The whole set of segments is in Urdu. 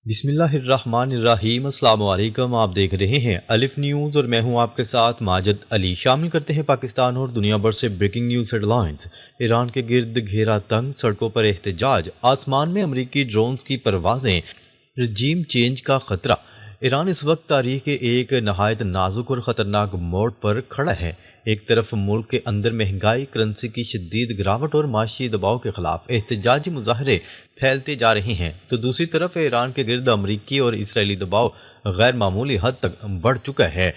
بسم اللہ الرحمن الرحیم۔ السلام علیکم، آپ دیکھ رہے ہیں الف نیوز اور میں ہوں آپ کے ساتھ ماجد علی۔ شامل کرتے ہیں پاکستان اور دنیا بھر سے breaking news headlines. Iran کے گرد گھیرا تنگ، سڑکوں پر احتجاج، آسمان میں امریکی ڈرونز کی پروازیں، رجیم چینج کا خطرہ۔ ایران اس وقت تاریخ کے ایک نہایت نازک اور خطرناک موڑ پر کھڑا ہے۔ ایک طرف ملک کے اندر مہنگائی، کرنسی کی شدید گراوٹ اور معاشی دباؤ کے خلاف احتجاجی مظاہرے پھیلتے جا رہے ہیں، تو دوسری طرف ایران کے گرد امریکی اور اسرائیلی دباؤ غیر معمولی حد تک بڑھ چکا ہے۔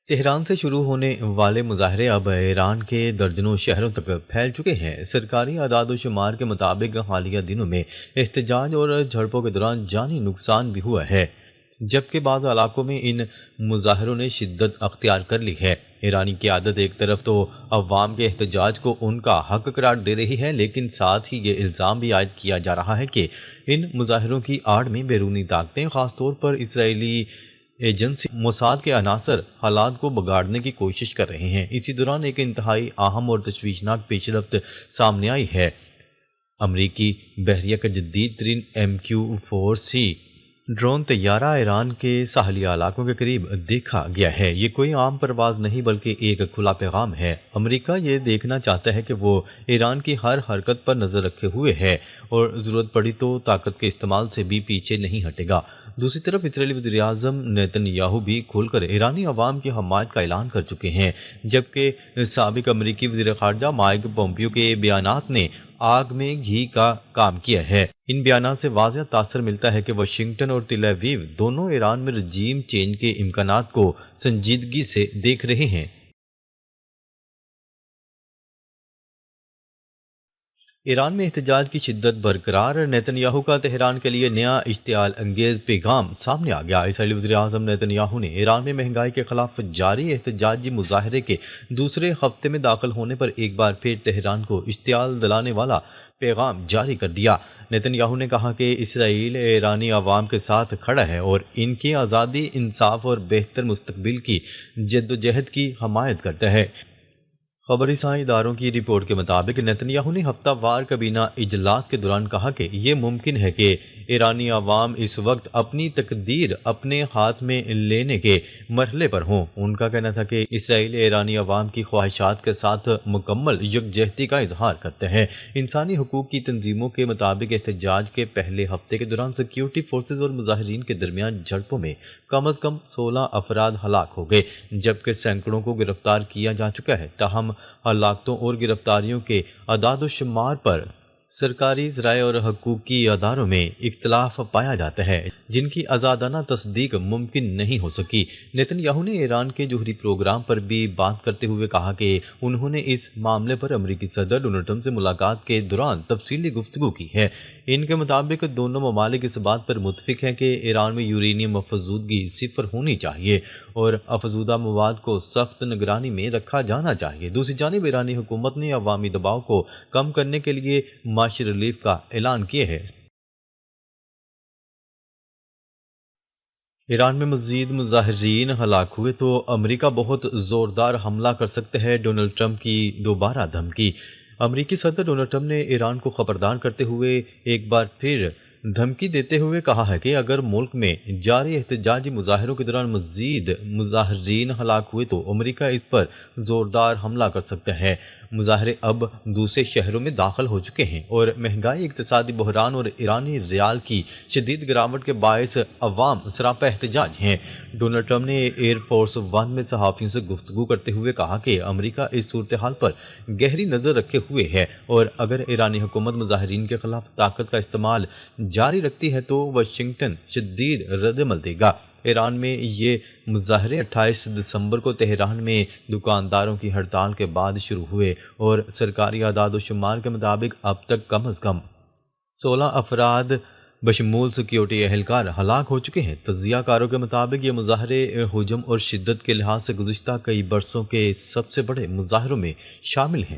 تہران سے شروع ہونے والے مظاہرے اب ایران کے درجنوں شہروں تک پھیل چکے ہیں۔ سرکاری اعداد و شمار کے مطابق حالیہ دنوں میں احتجاج اور جھڑپوں کے دوران جانی نقصان بھی ہوا ہے، جبکہ بعض علاقوں میں ان مظاہروں نے شدت اختیار کر لی ہے۔ ایرانی قیادت ایک طرف تو عوام کے احتجاج کو ان کا حق قرار دے رہی ہے، لیکن ساتھ ہی یہ الزام بھی عائد کیا جا رہا ہے کہ ان مظاہروں کی آڑ میں بیرونی طاقتیں، خاص طور پر اسرائیلی ایجنسی موساد کے عناصر، حالات کو بگاڑنے کی کوشش کر رہے ہیں۔ اسی دوران ایک انتہائی اہم اور تشویشناک پیش رفت سامنے آئی ہے۔ امریکی بحریہ کا جدید ترین MQ-4C ڈرون طیارہ ایران کے ساحلی علاقوں کے قریب دیکھا گیا ہے۔ یہ کوئی عام پرواز نہیں بلکہ ایک کھلا پیغام ہے۔ امریکہ یہ دیکھنا چاہتا ہے کہ وہ ایران کی ہر حرکت پر نظر رکھے ہوئے ہے اور ضرورت پڑی تو طاقت کے استعمال سے بھی پیچھے نہیں ہٹے گا۔ دوسری طرف اسرائیلی وزیر اعظم نیتن یاہو بھی کھل کر ایرانی عوام کی حمایت کا اعلان کر چکے ہیں، جبکہ سابق امریکی وزیر خارجہ مائک پومپیو کے بیانات نے آگ میں گھی کا کام کیا ہے۔ ان بیانات سے واضح تاثر ملتا ہے کہ واشنگٹن اور تل ابیب دونوں ایران میں رجیم چینج کے امکانات کو سنجیدگی سے دیکھ رہے ہیں۔ ایران میں احتجاج کی شدت برقرار، نیتن یاہو کا تہران کے لیے نیا اشتعال انگیز پیغام سامنے آ گیا۔ اسرائیلی وزیر اعظم نیتن یاہو نے ایران میں مہنگائی کے خلاف جاری احتجاجی مظاہرے کے دوسرے ہفتے میں داخل ہونے پر ایک بار پھر تہران کو اشتعال دلانے والا پیغام جاری کر دیا۔ نیتن یاہو نے کہا کہ اسرائیل ایرانی عوام کے ساتھ کھڑا ہے اور ان کی آزادی، انصاف اور بہتر مستقبل کی جدوجہد کی حمایت کرتا ہے۔ خبر رساں اداروں کی رپورٹ کے مطابق نیتن یاہو نے ہفتہ وار کابینہ اجلاس کے دوران کہا کہ یہ ممکن ہے کہ ایرانی عوام اس وقت اپنی تقدیر اپنے ہاتھ میں لینے کے مرحلے پر ہوں۔ ان کا کہنا تھا کہ اسرائیل ایرانی عوام کی خواہشات کے ساتھ مکمل یکجہتی کا اظہار کرتے ہیں۔ انسانی حقوق کی تنظیموں کے مطابق احتجاج کے پہلے ہفتے کے دوران سیکیورٹی فورسز اور مظاہرین کے درمیان جھڑپوں میں کم از کم 16 افراد ہلاک ہو گئے، جبکہ سینکڑوں کو گرفتار کیا جا چکا ہے۔ تاہم ہلاکتوں اور گرفتاریوں کے اعداد و شمار پر سرکاری ذرائع اور حقوقی اداروں میں اختلاف پایا جاتا ہے، جن کی آزادانہ تصدیق ممکن نہیں ہو سکی۔ نیتن یاہو نے ایران کے جوہری پروگرام پر بھی بات کرتے ہوئے کہا کہ انہوں نے اس معاملے پر امریکی صدر ڈونلڈ ٹرمپ سے ملاقات کے دوران تفصیلی گفتگو کی ہے۔ ان کے مطابق دونوں ممالک اس بات پر متفق ہیں کہ ایران میں یورینیم افزودگی صفر ہونی چاہیے اور افزودہ مواد کو سخت نگرانی میں رکھا جانا چاہیے۔ دوسری جانب ایرانی حکومت نے عوامی دباؤ کو کم کرنے کے لیے معاشی ریلیف کا اعلان کیا ہے۔ ایران میں مزید مظاہرین ہلاک ہوئے تو امریکہ بہت زوردار حملہ کر سکتا ہے، ڈونلڈ ٹرمپ کی دوبارہ دھمکی۔ امریکی صدر ڈونلڈ ٹرمپ نے ایران کو خبردار کرتے ہوئے ایک بار پھر دھمکی دیتے ہوئے کہا ہے کہ اگر ملک میں جاری احتجاجی مظاہروں کے دوران مزید مظاہرین ہلاک ہوئے تو امریکہ اس پر زوردار حملہ کر سکتا ہے۔ مظاہرے اب دوسرے شہروں میں داخل ہو چکے ہیں اور مہنگائی، اقتصادی بحران اور ایرانی ریال کی شدید گراوٹ کے باعث عوام سراپا احتجاج ہیں۔ ڈونلڈ ٹرمپ نے ایئر فورس ون میں صحافیوں سے گفتگو کرتے ہوئے کہا کہ امریکہ اس صورتحال پر گہری نظر رکھے ہوئے ہے اور اگر ایرانی حکومت مظاہرین کے خلاف طاقت کا استعمال جاری رکھتی ہے تو واشنگٹن شدید رد عمل دے گا۔ ایران میں یہ مظاہرے 28 دسمبر کو تہران میں دکانداروں کی ہڑتال کے بعد شروع ہوئے اور سرکاری اعداد و شمار کے مطابق اب تک کم از کم 16 افراد بشمول سیکیورٹی اہلکار ہلاک ہو چکے ہیں۔ تجزیہ کاروں کے مطابق یہ مظاہرے حجم اور شدت کے لحاظ سے گزشتہ کئی برسوں کے سب سے بڑے مظاہروں میں شامل ہیں۔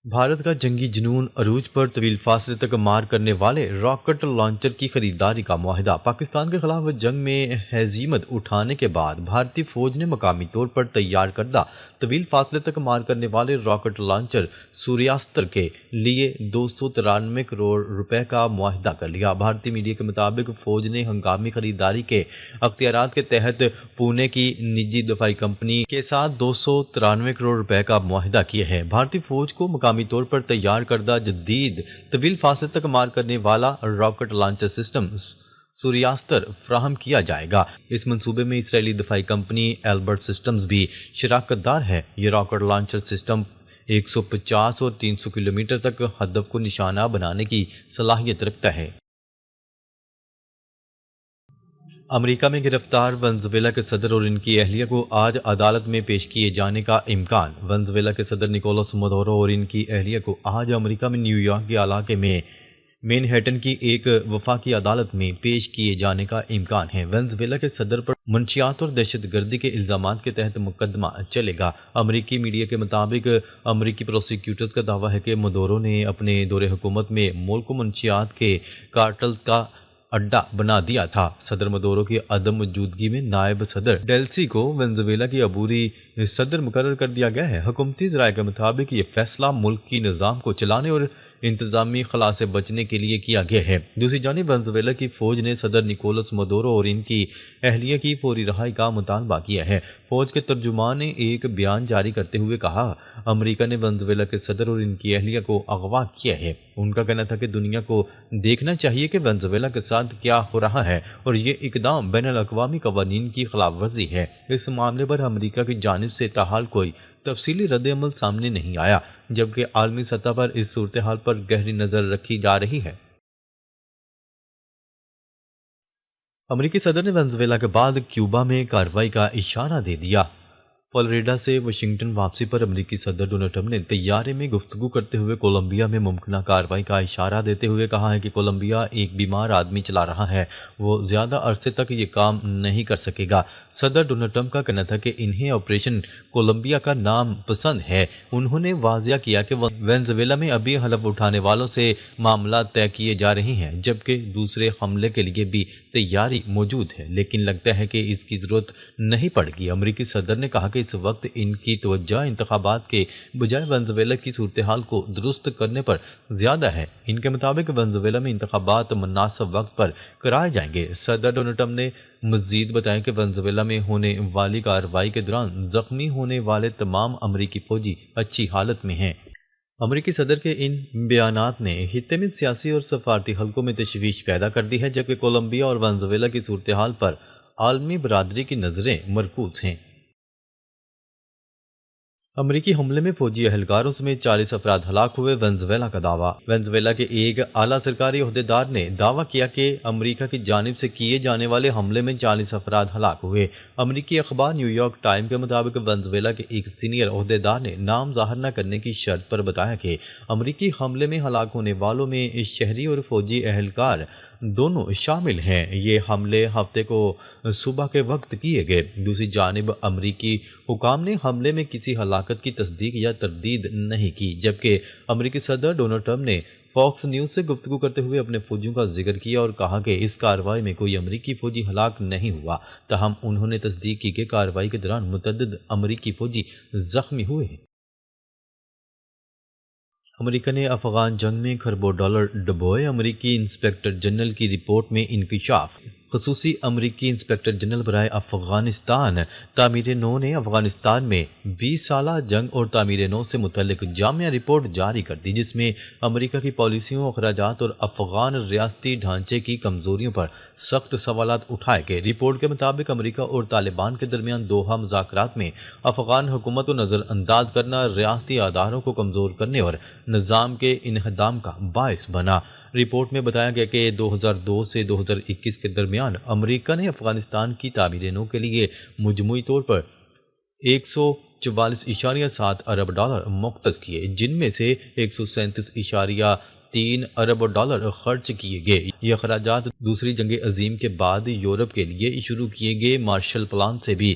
بھارت کا جنگی جنون عروج پر طویل فاصلے تک مار کرنے والے راکٹ لانچر کی خریداری کا معاہدہ۔ پاکستان کے خلاف جنگ میں ہزیمت اٹھانے کے بعد بھارتی فوج نے مقامی طور پر تیار کردہ طویل فاصلے تک مار کرنے والے راکٹ لانچر سوریاستر کے لیے 293 کروڑ روپے کا معاہدہ کر لیا۔ بھارتی میڈیا کے مطابق فوج نے ہنگامی خریداری کے اختیارات کے تحت پونے کی نجی دفاعی کمپنی کے ساتھ 293 کروڑ روپے کا معاہدہ کیا ہے۔ بھارتی فوج کو مقامی طور پر تیار کردہ جدید طویل فاصلے تک مار کرنے والا راکٹ لانچر سسٹم سوریاستر فراہم کیا جائے گا۔ اس منصوبے میں اسرائیلی دفاعی کمپنی ایلبرٹ سسٹمز بھی شراکت دار ہے۔ یہ راکٹ لانچر سسٹم 150 اور 300 کلومیٹر تک ہدف کو نشانہ بنانے کی صلاحیت رکھتا ہے۔ امریکہ میں گرفتار ونزویلا کے صدر اور ان کی اہلیہ کو آج عدالت میں پیش کیے جانے کا امکان۔ ونزویلا کے صدر نکولس مدورو اور ان کی اہلیہ کو آج امریکہ میں نیو یارک کے علاقے میں مینہٹن کی ایک وفاقی عدالت میں پیش کیے جانے کا امکان ہے۔ ونزویلا کے صدر پر منشیات اور دہشت گردی کے الزامات کے تحت مقدمہ چلے گا۔ امریکی میڈیا کے مطابق امریکی پروسیکیوٹرز کا دعویٰ ہے کہ مدورو نے اپنے دور حکومت میں ملک کو منشیات کے کارٹلز کا اڈا بنا دیا تھا۔ صدر مدورو کی عدم موجودگی میں نائب صدر ڈیلسی کو ونزویلا کی عبوری صدر مقرر کر دیا گیا ہے۔ حکومتی ذرائع کے مطابق یہ فیصلہ ملک کی نظام کو چلانے اور انتظامی خلا سے بچنے کے لیے کیا گیا ہے۔ دوسری جانب ونزویلا کی فوج نے صدر نکولس مدورو اور ان کی اہلیہ کی فوری رہائی کا مطالبہ کیا ہے۔ فوج کے ترجمان نے ایک بیان جاری کرتے ہوئے کہا، امریکہ نے ونزویلا کے صدر اور ان کی اہلیہ کو اغوا کیا ہے۔ ان کا کہنا تھا کہ دنیا کو دیکھنا چاہیے کہ ونزویلا کے ساتھ کیا ہو رہا ہے اور یہ اقدام بین الاقوامی قوانین کی خلاف ورزی ہے۔ اس معاملے پر امریکہ کی جانب سے تاحال کوئی تفصیلی رد عمل سامنے نہیں آیا، جبکہ عالمی سطح پر اس صورتحال پر گہری نظر رکھی جا رہی ہے۔ امریکی صدر نے ونزویلا کے بعد کیوبا میں کارروائی کا اشارہ دے دیا۔ فلوریڈا سے واشنگٹن واپسی پر امریکی صدر ڈونلڈ ٹرمپ نے طیارے میں گفتگو کرتے ہوئے کولمبیا میں ممکنہ کارروائی کا اشارہ دیتے ہوئے کہا ہے کہ کولمبیا ایک بیمار آدمی چلا رہا ہے، وہ زیادہ عرصے تک یہ کام نہیں کر سکے گا۔ صدر ڈونلڈ ٹرمپ کا کہنا تھا کہ انہیں آپریشن کولمبیا کا نام پسند ہے۔ انہوں نے واضح کیا کہ وینزویلا میں ابھی حلف اٹھانے والوں سے معاملات طے کیے جا رہے ہیں، جبکہ دوسرے حملے کے لیے بھی تیاری موجود ہے، لیکن لگتا ہے کہ اس کی ضرورت نہیں پڑے گی۔ امریکی صدر نے کہا کہ اس وقت ان کی توجہ انتخابات کے بجائے ونزویلا کی صورتحال کو درست کرنے پر زیادہ ہے۔ ان کے مطابق ونزویلا میں انتخابات مناسب وقت پر کرائے جائیں گے۔ صدر ڈونلڈ ٹرمپ نے مزید بتایا کہ ونزویلا میں ہونے والی کارروائی کے دوران زخمی ہونے والے تمام امریکی فوجی اچھی حالت میں ہیں۔ امریکی صدر کے ان بیانات نے خطے میں سیاسی اور سفارتی حلقوں میں تشویش پیدا کر دی ہے، جبکہ کولمبیا اور ونزویلا کی صورتحال پر عالمی برادری کی نظریں مرکوز ہیں۔ امریکی حملے میں فوجی اہلکاروں سمیت 40 افراد ہلاک ہوئے، ونزویلا کا دعویٰ۔ ونزویلا کے ایک اعلیٰ سرکاری عہدیدار نے دعویٰ کیا کہ امریکہ کی جانب سے کیے جانے والے حملے میں 40 افراد ہلاک ہوئے۔ امریکی اخبار نیو یارک ٹائم کے مطابق ونزویلا کے ایک سینئر عہدیدار نے نام ظاہر نہ کرنے کی شرط پر بتایا کہ امریکی حملے میں ہلاک ہونے والوں میں شہری اور فوجی اہلکار دونوں شامل ہیں۔ یہ حملے ہفتے کو صبح کے وقت کیے گئے۔ دوسری جانب امریکی حکام نے حملے میں کسی ہلاکت کی تصدیق یا تردید نہیں کی، جبکہ امریکی صدر ڈونلڈ ٹرمپ نے فاکس نیوز سے گفتگو کرتے ہوئے اپنے فوجیوں کا ذکر کیا اور کہا کہ اس کارروائی میں کوئی امریکی فوجی ہلاک نہیں ہوا، تاہم انہوں نے تصدیق کی کہ کارروائی کے دوران متعدد امریکی فوجی زخمی ہوئے ہیں۔ امریکہ نے افغان جنگ میں کھربوں ڈالر ڈبوئے، امریکی انسپکٹر جنرل کی رپورٹ میں انکشاف۔ خصوصی امریکی انسپکٹر جنرل برائے افغانستان تعمیر نو نے افغانستان میں 20 سالہ جنگ اور تعمیر نو سے متعلق جامع رپورٹ جاری کر دی، جس میں امریکہ کی پالیسیوں، اخراجات اور افغان ریاستی ڈھانچے کی کمزوریوں پر سخت سوالات اٹھائے گئے۔ رپورٹ کے مطابق امریکہ اور طالبان کے درمیان دوحہ مذاکرات میں افغان حکومت کو نظر انداز کرنا ریاستی اداروں کو کمزور کرنے اور نظام کے انہدام کا باعث بنا۔ رپورٹ میں بتایا گیا کہ 2002 سے 2021 کے درمیان امریکہ نے افغانستان کی تعمیر نو کے لیے مجموعی طور پر 144.7 ارب ڈالر مختص کیے، جن میں سے 137.3 3 ارب ڈالر خرچ کیے گئے۔ یہ اخراجات دوسری جنگ عظیم کے بعد یورپ کے لیے شروع کیے گئے مارشل پلان سے بھی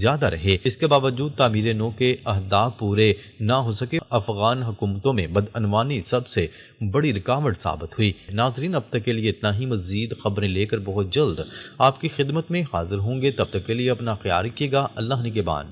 زیادہ رہے۔ اس کے باوجود تعمیر نو کے اہداف پورے نہ ہو سکے۔ افغان حکومتوں میں بدعنوانی سب سے بڑی رکاوٹ ثابت ہوئی۔ ناظرین، اب تک کے لیے اتنا ہی۔ مزید خبریں لے کر بہت جلد آپ کی خدمت میں حاضر ہوں گے۔ تب تک کے لیے اپنا خیال رکھیے گا۔ اللہ نگہبان۔